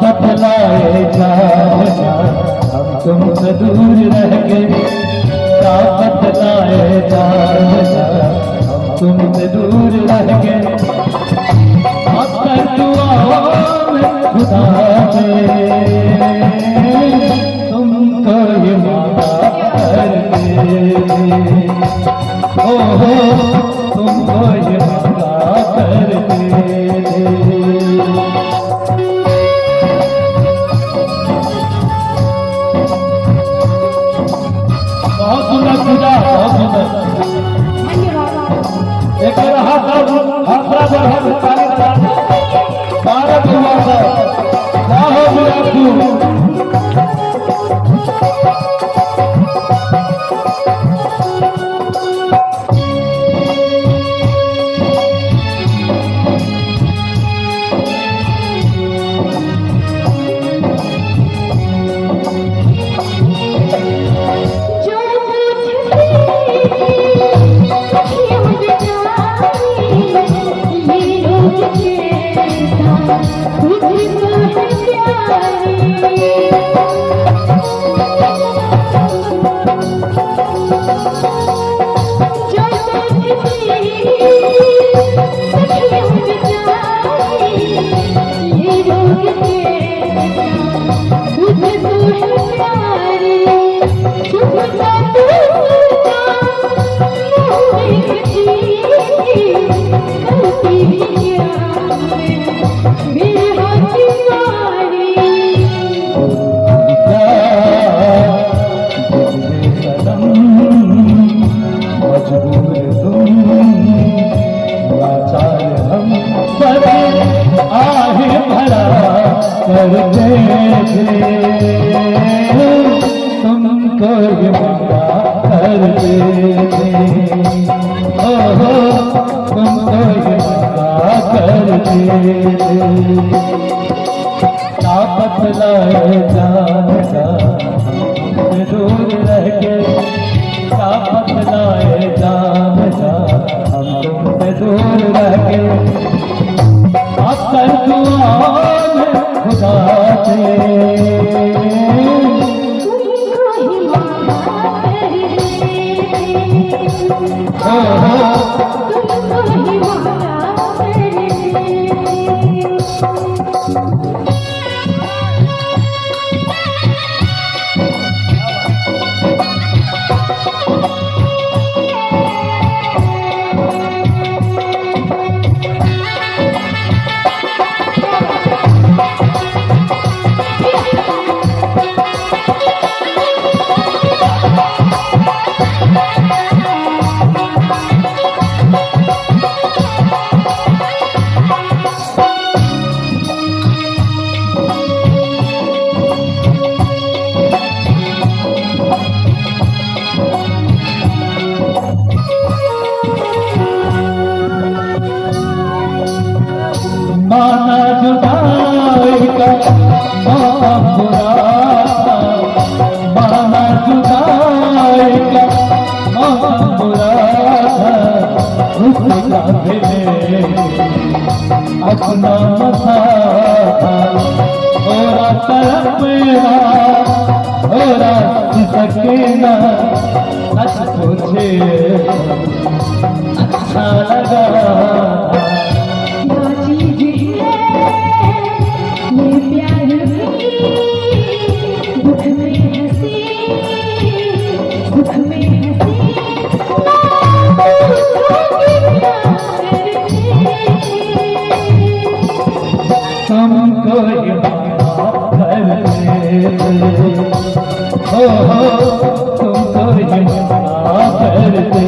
बतलाए जाना हम तुमसे दूर रह के, क्या बतलाए जाना हम तुमसे दूर रह के। अक्सर दुआओं में खुदा ने तुमको ये मांगा करके, हो तुमको ये मांगा करके। बहुत सुंदर पूजा, बहुत सुंदर। एक हाथ बराबर हाथ ताली बजा, बारह कुमार साहब तुमको ये मांगा करके, ओहो तुमको ये मांगा करके। क्या बतलाए जाना तुमसे दूर रह के, क्या बतलाए जाना हम तुमसे दूर रह के। अक्सर दुआओं में खुदा से माना जुदाई का बुरा, माना जुदाई का बुरा उसका मिले अपना मसा और तरफ मेरा और सकेना सच पूछे अच्छा लगा। तुमको ये मांगा करके, तुमको ये मांगा करके।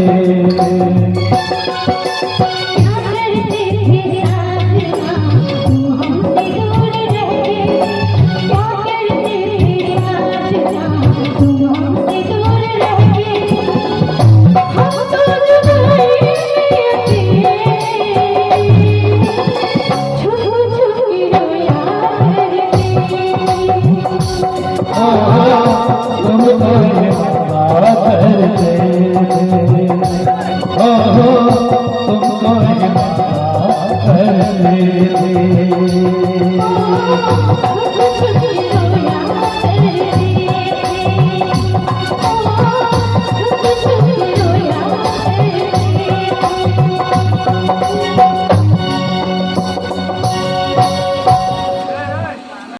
मेरे